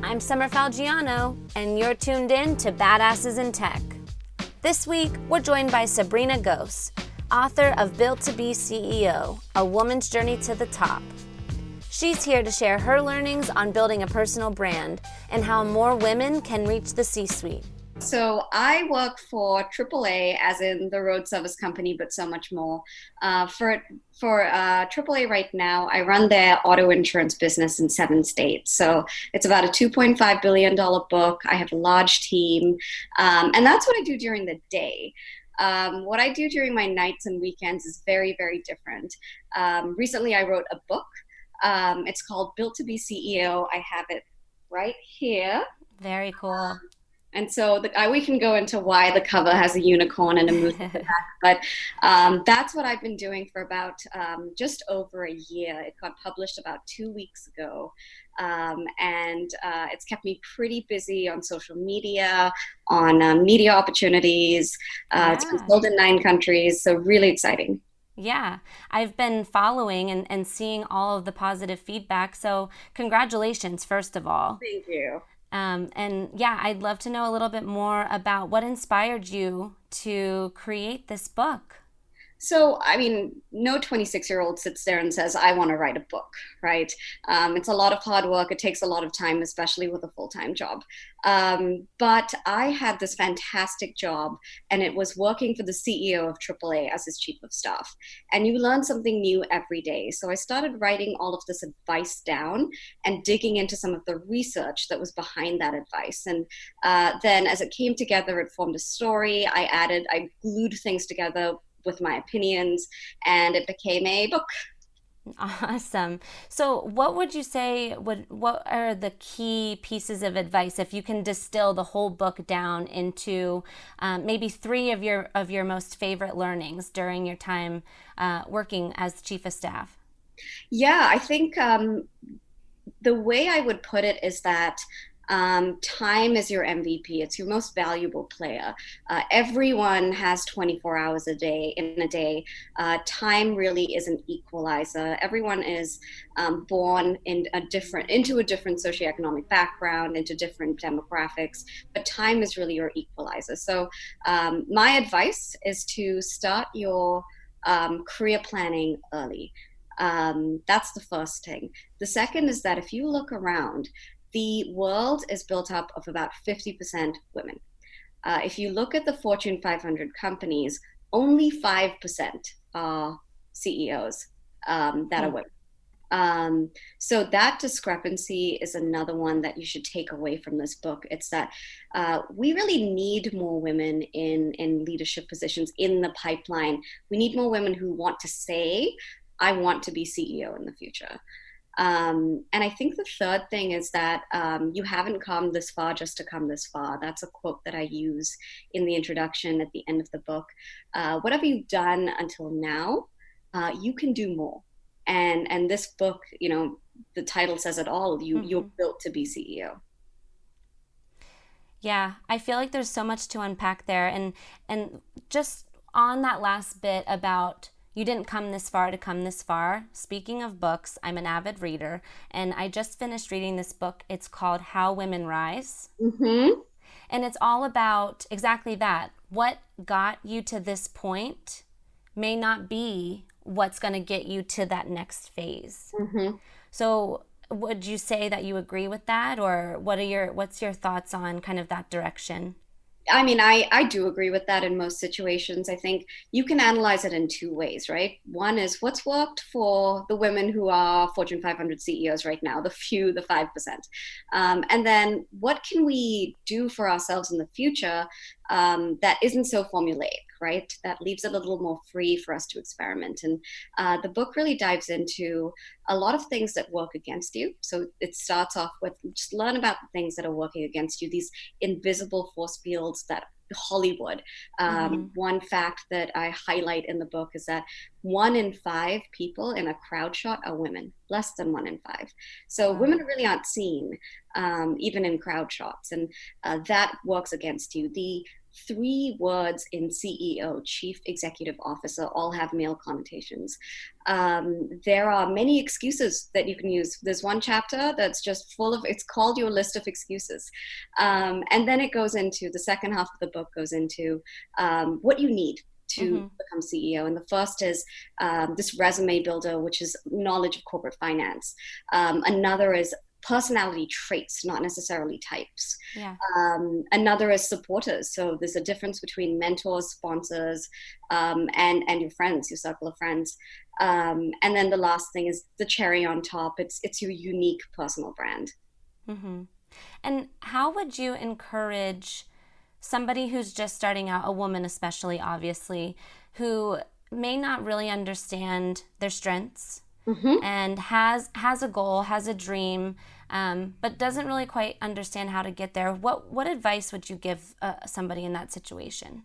I'm Summer Falgiano, and you're tuned in to Badasses in Tech. This week, we're joined by Sabrina Gose, author of Built to be CEO, A Woman's Journey to the Top. She's here to share her learnings on building a personal brand and how more women can reach the C-suite. So I work for AAA, as in the road service company, but so much more. For AAA right now, I run their auto insurance business in 7 states. So it's about a $2.5 billion book. I have a large team, and that's what I do during the day. What I do during my nights and weekends is very, very different. Recently, I wrote a book. It's called Built to be CEO. I have it right here. Very cool. And so we can go into why the cover has a unicorn and a moose in the back, but that's what I've been doing for about just over a year. It got published about 2 weeks ago, and it's kept me pretty busy on social media, on media opportunities. It's been sold in 9 countries, so really exciting. Yeah, I've been following and seeing all of the positive feedback, so congratulations, first of all. Thank you. And yeah, I'd love to know a little bit more about what inspired you to create this book. So, I mean, no 26-year-old sits there and says, I want to write a book, right? It's a lot of hard work. It takes a lot of time, especially with a full-time job. But I had this fantastic job, and it was working for the CEO of AAA as his chief of staff. And you learn something new every day. So I started writing all of this advice down and digging into some of the research that was behind that advice. And then as it came together, it formed a story. I glued things together with my opinions, and it became a book. Awesome. So what would you say, what are the key pieces of advice, if you can distill the whole book down into maybe 3 of your most favorite learnings during your time working as chief of staff? Yeah, I think the way I would put it is that time is your MVP. It's your most valuable player. Everyone has 24 hours in a day. Time really is an equalizer. Everyone is born into a different socioeconomic background, into different demographics, but time is really your equalizer. So my advice is to start your career planning early. That's the first thing. The second is that if you look around, the world is built up of about 50% women. If you look at the Fortune 500 companies, only 5% are CEOs that are women. So that discrepancy is another one that you should take away from this book. It's that we really need more women in leadership positions in the pipeline. We need more women who want to say, I want to be CEO in the future. And I think the third thing is that you haven't come this far just to come this far. That's a quote that I use in the introduction at the end of the book. Whatever you've done until now, you can do more. And this book, you know, the title says it all. You're built to be CEO. Yeah, I feel like there's so much to unpack there. And just on that last bit about you didn't come this far to come this far. Speaking of books, I'm an avid reader, and I just finished reading this book. It's called How Women Rise. Mm-hmm. And it's all about exactly that. What got you to this point may not be what's going to get you to that next phase. Mm-hmm. So would you say that you agree with that, or what's your thoughts on kind of that direction? I mean, I do agree with that in most situations. I think you can analyze it in 2 ways, right? One is what's worked for the women who are Fortune 500 CEOs right now, the 5%. And then what can we do for ourselves in the future that isn't so formulaic, right? That leaves it a little more free for us to experiment. And the book really dives into a lot of things that work against you. So it starts off with just learn about the things that are working against you, these invisible force fields that Hollywood. One fact that I highlight in the book is that 1 in 5 people in a crowd shot are women, less than 1 in 5. So women really aren't seen, even in crowd shots, and that works against you. The three words in CEO, Chief Executive Officer, all have male connotations. There are many excuses that you can use. There's one chapter that's just full of, it's called your list of excuses. And then it goes into, the second half of the book goes into what you need to become CEO. And the first is this resume builder, which is knowledge of corporate finance. Another is personality traits, not necessarily types. Yeah. Another is supporters. So there's a difference between mentors, sponsors, and your friends, your circle of friends. And then the last thing is the cherry on top. It's your unique personal brand. Mm-hmm. And how would you encourage somebody who's just starting out, a woman especially, obviously, who may not really understand their strengths and has a goal, has a dream, but doesn't really quite understand how to get there? What advice would you give somebody in that situation?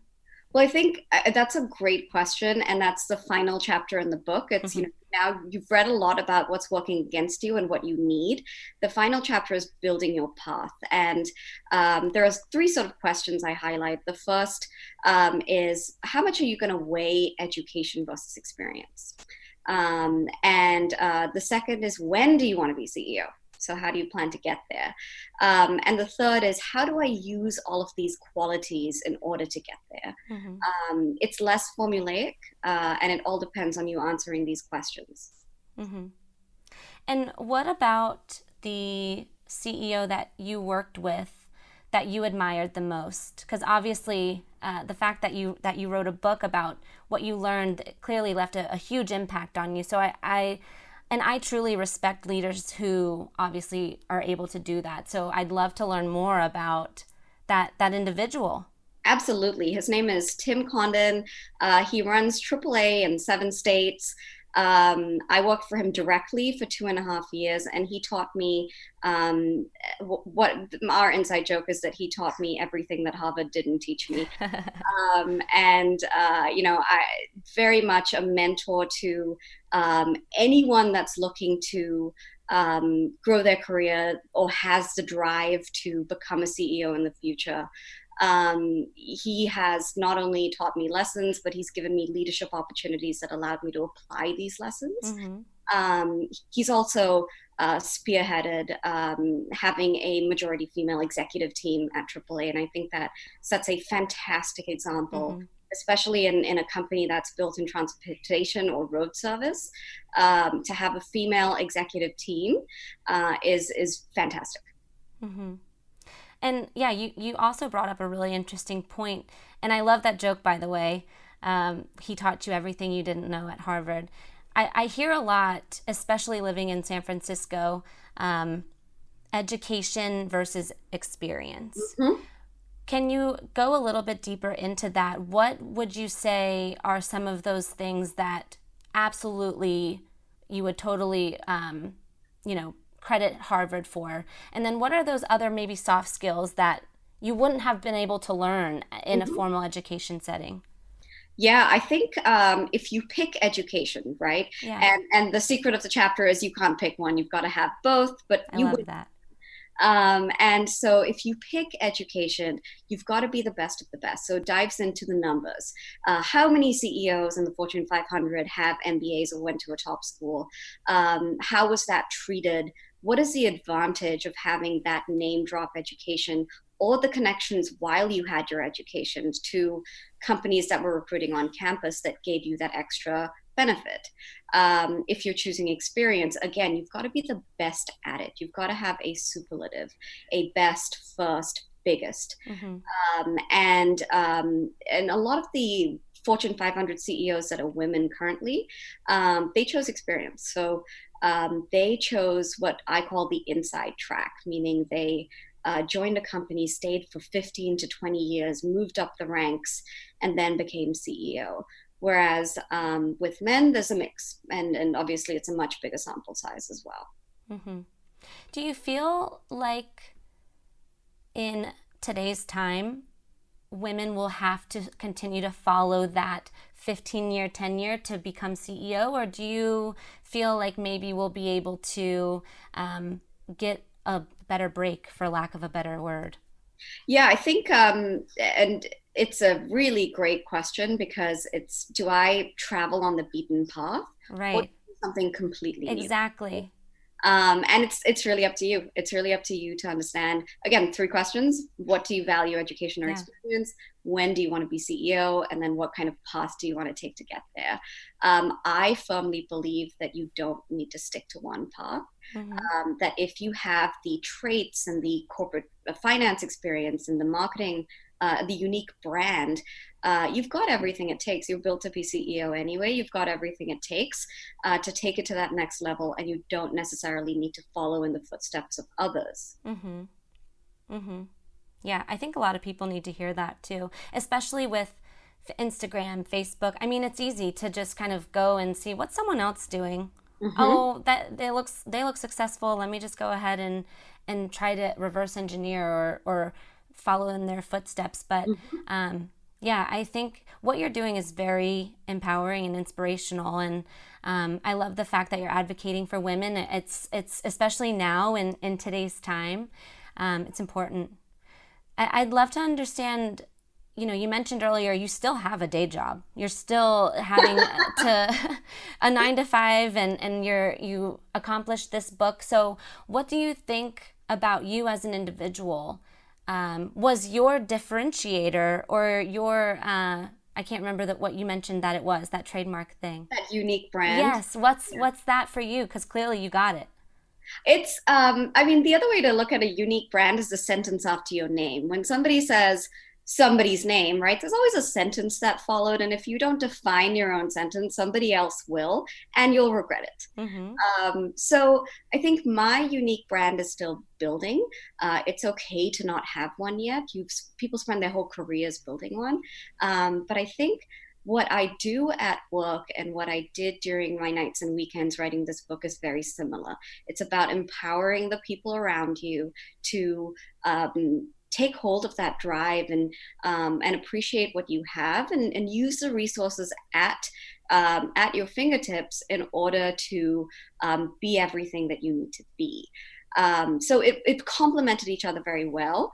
Well, I think that's a great question, and that's the final chapter in the book. It's now you've read a lot about what's working against you and what you need. The final chapter is building your path, and there are three sort of questions I highlight. The first is, how much are you going to weigh education versus experience? And the second is, when do you want to be CEO? So how do you plan to get there? And the third is, how do I use all of these qualities in order to get there? It's less formulaic, and it all depends on you answering these questions. And what about the CEO that you worked with that you admired the most? Because obviously the fact that you wrote a book about what you learned clearly left a huge impact on you. So I truly respect leaders who obviously are able to do that. So I'd love to learn more about that individual. Absolutely. His name is Tim Condon. He runs AAA in 7 states. I worked for him directly for 2.5 years, and he taught me what our inside joke is, that he taught me everything that Harvard didn't teach me. I very much a mentor to anyone that's looking to grow their career or has the drive to become a CEO in the future. He has not only taught me lessons, but he's given me leadership opportunities that allowed me to apply these lessons. He's also spearheaded having a majority female executive team at AAA, and I think that sets a fantastic example, especially in a company that's built in transportation or road service. To have a female executive team is fantastic. And yeah, you also brought up a really interesting point, and I love that joke, by the way. He taught you everything you didn't know at Harvard. I hear a lot, especially living in San Francisco, education versus experience. Can you go a little bit deeper into that? What would you say are some of those things that absolutely you would totally, credit Harvard for? And then what are those other maybe soft skills that you wouldn't have been able to learn in a formal education setting? Yeah, I think if you pick education, right? Yeah. And the secret of the chapter is you can't pick one. You've got to have both, but I love that. And so if you pick education, you've got to be the best of the best. So it dives into the numbers. How many CEOs in the Fortune 500 have MBAs or went to a top school? How was that treated? What is the advantage of having that name drop education or the connections while you had your education to companies that were recruiting on campus that gave you that extra benefit? If you're choosing experience, again, you've got to be the best at it. You've got to have a superlative, a best, first, biggest. And a lot of the Fortune 500 CEOs that are women currently, they chose experience. So they chose what I call the inside track, meaning they joined a company, stayed for 15 to 20 years, moved up the ranks, and then became CEO. Whereas with men, there's a mix, and obviously it's a much bigger sample size as well. Do you feel like in today's time, women will have to continue to follow that 15-year tenure to become CEO, or do you feel like maybe we'll be able to get a better break, for lack of a better word? Yeah, I think, and it's a really great question because it's, do I travel on the beaten path or do Right. something completely new? Exactly. And it's really up to you. It's really up to you to understand. Again, three questions: what do you value, education or Yeah. experience? When do you want to be CEO? And then what kind of path do you want to take to get there? I firmly believe that you don't need to stick to one path. Mm-hmm. That if you have the traits and the corporate finance experience and the marketing, the unique brand, you've got everything it takes. You're built to be CEO anyway. You've got everything it takes to take it to that next level, and you don't necessarily need to follow in the footsteps of others. Mm-hmm. Mm-hmm. Yeah, I think a lot of people need to hear that too, especially with Instagram, Facebook. I mean, it's easy to just kind of go and see what's someone else doing. Mm-hmm. Oh, that they look successful. Let me just go ahead and try to reverse engineer or follow in their footsteps. But Mm-hmm. yeah, I think what you're doing is very empowering and inspirational, and I love the fact that you're advocating for women. It's especially now in today's time, it's important. I'd love to understand. You know, you mentioned earlier you still have a day job. You're still having to a 9 to 5, and you accomplished this book. So, what do you think about you as an individual? Was your differentiator or your I can't remember what you mentioned that it was that trademark thing. That unique brand. Yes, what's that for you? Because clearly you got it. It's, I mean, the other way to look at a unique brand is the sentence after your name. When somebody says somebody's name, right, there's always a sentence that followed. And if you don't define your own sentence, somebody else will, and you'll regret it. Mm-hmm. So I think my unique brand is still building. It's okay to not have one yet. People spend their whole careers building one. But I think what I do at work and what I did during my nights and weekends writing this book is very similar. It's about empowering the people around you to take hold of that drive and appreciate what you have and use the resources at your fingertips in order to be everything that you need to be. So it complemented each other very well.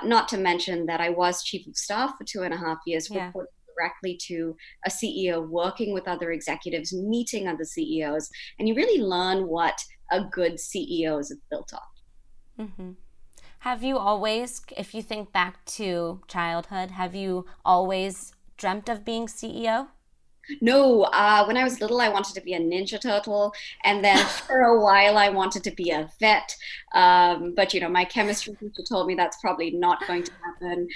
Not to mention that I was chief of staff for 2.5 years, Yeah. reporting directly to a CEO, working with other executives, meeting other CEOs, and you really learn what a good CEO is built on. Mm-hmm. Have you always, if you think back to childhood, have you always dreamt of being CEO? No, when I was little, I wanted to be a Ninja Turtle, and then for a while, I wanted to be a vet. But my chemistry teacher told me that's probably not going to happen.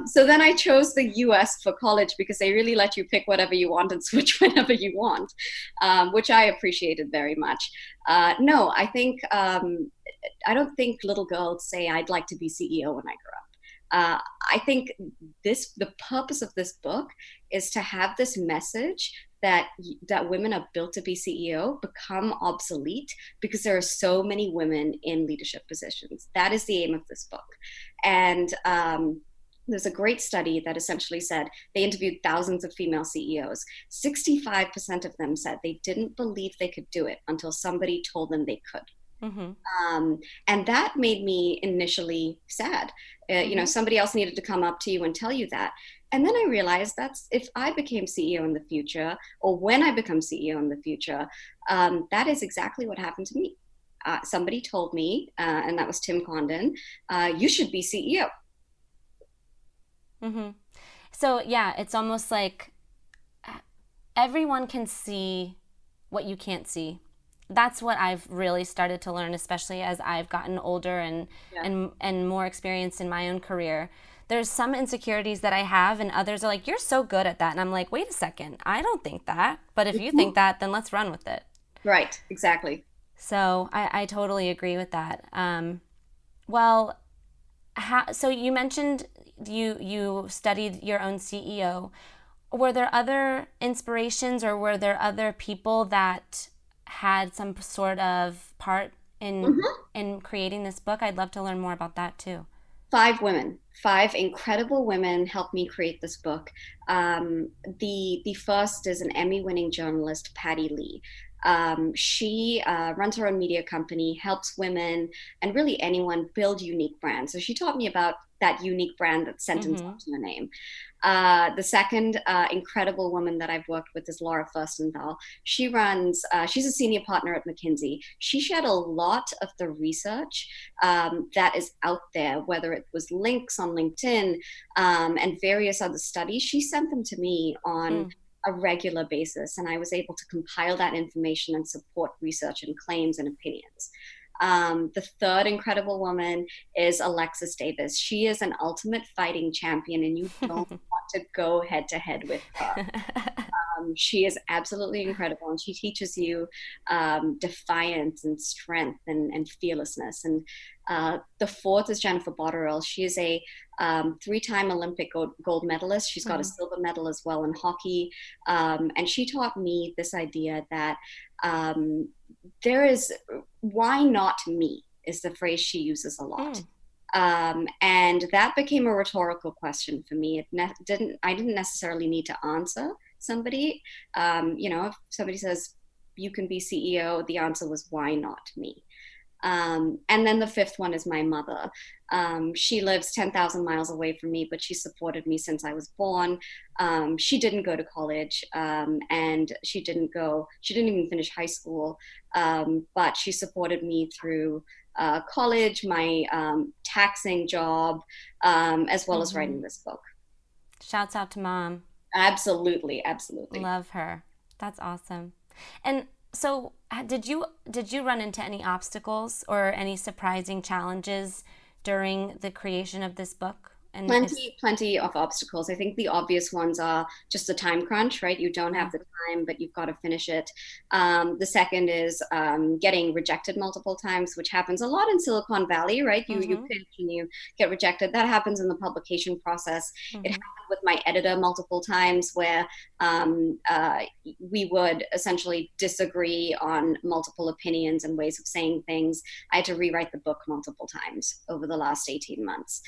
So then I chose the U.S. for college because they really let you pick whatever you want and switch whenever you want, which I appreciated very much. No, I don't think little girls say I'd like to be CEO when I grow up. I think the purpose of this book is to have this message that women are built to be CEO become obsolete because there are so many women in leadership positions. That is the aim of this book. And there's a great study that essentially said they interviewed thousands of female CEOs. 65% of them said they didn't believe they could do it until somebody told them they could. Mm-hmm. And that made me initially sad. Mm-hmm. Somebody else needed to come up to you and tell you that. And then I realized that's if I became CEO in the future, or when I become CEO in the future, that is exactly what happened to me. Somebody told me, and that was Tim Condon, you should be CEO. Mm-hmm. So yeah, it's almost like everyone can see what you can't see. That's what I've really started to learn, especially as I've gotten older Yeah. and more experienced in my own career. There's some insecurities that I have, and others are like, "You're so good at that," and I'm like, "Wait a second, I don't think that. But if you think that, then let's run with it." Right, exactly. So I totally agree with that. Well, so you mentioned you studied your own CEO. Were there other inspirations, or were there other people that had some sort of part Mhm. in creating this book? I'd love to learn more about that too. 5 women, 5 incredible women helped me create this book. The first is an Emmy-winning journalist, Patty Lee. She runs her own media company, helps women and really anyone build unique brands. So she taught me about that unique brand, that sentence after your name. The second incredible woman that I've worked with is Laura Furstenthal. She's a senior partner at McKinsey. She shared a lot of the research that is out there, whether it was links on LinkedIn and various other studies. She sent them to me on a regular basis, and I was able to compile that information and support research and claims and opinions. The third incredible woman is Alexis Davis. She is an ultimate fighting champion, and you don't want to go head to head with her. She is absolutely incredible, and she teaches you defiance and strength and fearlessness. And the fourth is Jennifer Botterill. She is a three-time Olympic gold medalist. She's got a silver medal as well in hockey. And she taught me this idea that why not me is the phrase she uses a lot. And that became a rhetorical question for me. I didn't necessarily need to answer somebody. If somebody says, you can be CEO, the answer was, why not me? And then the fifth one is my mother. She lives 10,000 miles away from me, but she supported me since I was born. She didn't go to college, and she didn't even finish high school. But she supported me through college, my taxing job, as well as writing this book. Shouts out to Mom. Absolutely. Love her. That's awesome. And so did you run into any obstacles or any surprising challenges during the creation of this book? And plenty of obstacles. I think the obvious ones are just the time crunch, right? You don't have the time, but you've got to finish it. The second is getting rejected multiple times, which happens a lot in Silicon Valley, right? You pitch and you get rejected. That happens in the publication process. It happened with my editor multiple times where we would essentially disagree on multiple opinions and ways of saying things. I had to rewrite the book multiple times over the last 18 months.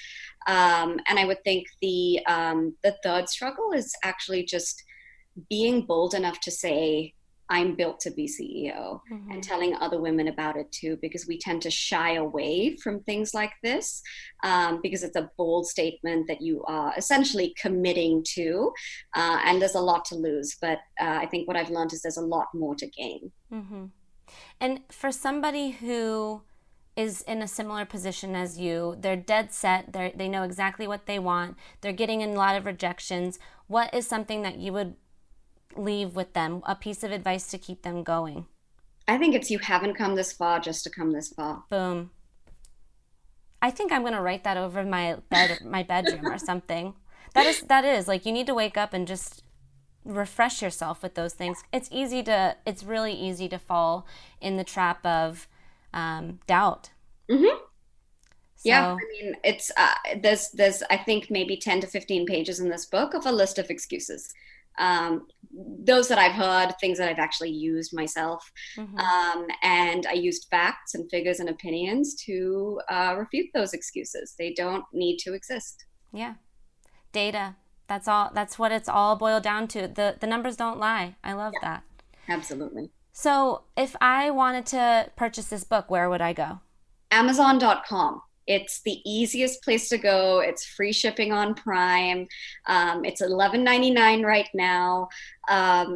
And I would think the third struggle is actually just being bold enough to say, I'm built to be CEO, and telling other women about it too, because we tend to shy away from things like this because it's a bold statement that you are essentially committing to, and there's a lot to lose. But I think what I've learned is there's a lot more to gain. And for somebody who is in a similar position as you, they're dead set, they know exactly what they want, they're getting a lot of rejections, what is something that you would leave with them, a piece of advice to keep them going? I think it's, you haven't come this far just to come this far. Boom. I think I'm going to write that over my bedroom or something. That is like, you need to wake up and just refresh yourself with those things. It's really easy to fall in the trap of doubt. Yeah, I mean, it's there's I think maybe 10 to 15 pages in this book of a list of excuses. Those that I've heard, things that I've actually used myself. And I used facts and figures and opinions to refute those excuses. They don't need to exist. Yeah. Data. That's all. That's what it's all boiled down to. The numbers don't lie. I love that. Absolutely. So if I wanted to purchase this book, where would I go? Amazon.com. It's the easiest place to go. It's free shipping on Prime. It's $11.99 right now.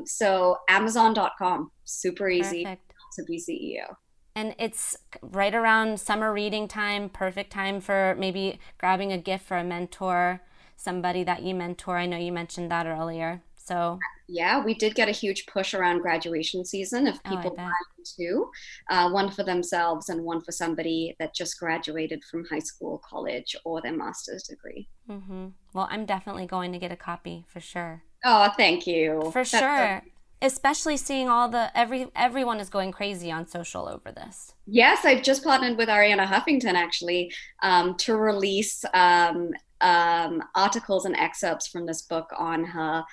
So Amazon.com, super easy. Perfect. To be CEO. And it's right around summer reading time, perfect time for maybe grabbing a gift for a mentor, somebody that you mentor. I know you mentioned that earlier. So yeah, we did get a huge push around graduation season of people buying two, one for themselves and one for somebody that just graduated from high school, college, or their master's degree. Well, I'm definitely going to get a copy for sure. Oh, thank you. For sure. Especially seeing everyone is going crazy on social over this. Yes, I've just partnered with Arianna Huffington actually to release articles and excerpts from this book on her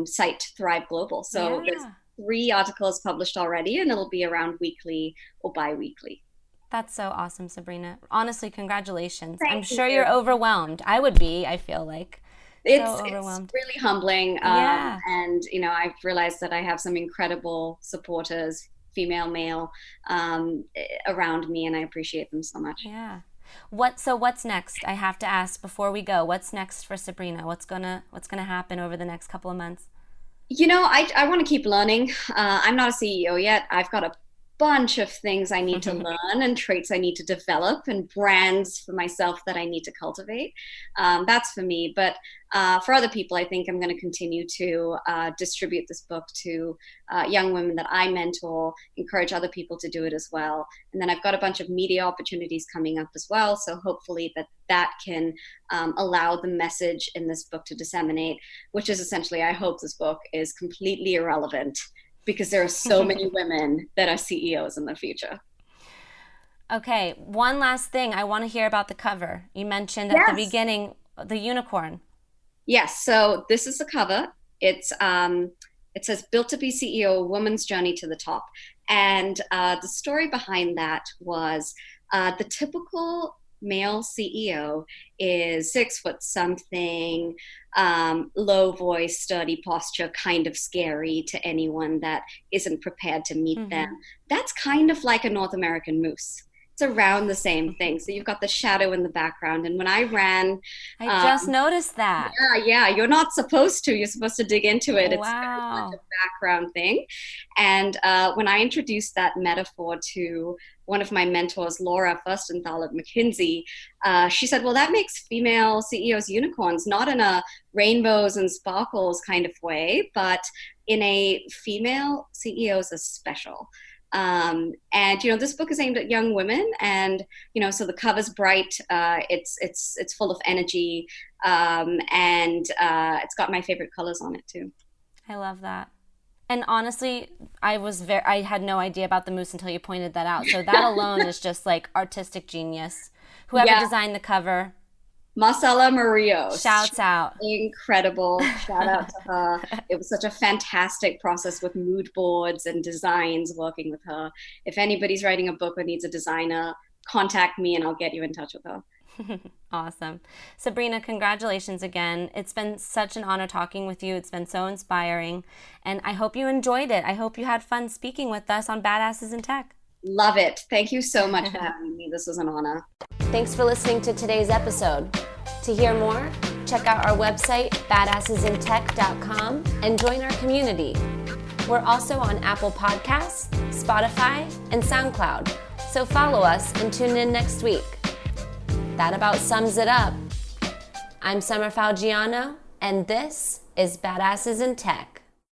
site Thrive Global. So there's 3 articles published already, and it'll be around weekly or bi-weekly. That's so awesome, Sabrina. Honestly, congratulations. I'm sure you're overwhelmed. I would be, I feel like. It's really humbling. And, I've realized that I have some incredible supporters, female, male around me, and I appreciate them so much. Yeah. What's next? I have to ask before we go. What's next for Sabrina? What's gonna happen over the next couple of months? I want to keep learning. I'm not a CEO yet. I've got a bunch of things I need to learn and traits I need to develop and brands for myself that I need to cultivate. That's for me. But for other people, I think I'm going to continue to distribute this book to young women that I mentor, encourage other people to do it as well. And then I've got a bunch of media opportunities coming up as well. So hopefully that can allow the message in this book to disseminate, which is essentially, I hope this book is completely irrelevant because there are so many women that are CEOs in the future. Okay, one last thing. I want to hear about the cover. You mentioned at the beginning the unicorn. Yes, so this is the cover. It says "Built to be CEO: A Woman's Journey to the Top," and the story behind that was the typical male CEO is 6 foot something, low voice, sturdy posture, kind of scary to anyone that isn't prepared to meet them. That's kind of like a North American moose. It's around the same thing. So you've got the shadow in the background. And when I ran, I just noticed that. Yeah, you're not supposed to. You're supposed to dig into it. It's wow. kind of a background thing. And when I introduced that metaphor to one of my mentors, Laura Furstenthal at McKinsey, she said, well, that makes female CEOs unicorns, not in a rainbows and sparkles kind of way, but in a female CEOs are special. And this book is aimed at young women, and so the cover's bright, it's full of energy, and it's got my favorite colors on it too. I love that. And honestly, I had no idea about the moose until you pointed that out. So that alone is just like artistic genius. Whoever designed the cover, Marcela Murillo. Shouts out. Incredible. Shout out to her. It was such a fantastic process with mood boards and designs working with her. If anybody's writing a book or needs a designer, contact me and I'll get you in touch with her. Awesome. Sabrina, congratulations again. It's been such an honor talking with you. It's been so inspiring. And I hope you enjoyed it. I hope you had fun speaking with us on Badasses in Tech. Love it. Thank you so much for having me. This was an honor. Thanks for listening to today's episode. To hear more, check out our website, badassesintech.com, and join our community. We're also on Apple Podcasts, Spotify, and SoundCloud. So follow us and tune in next week. That about sums it up. I'm Summer Falgiano, and this is Badasses in Tech.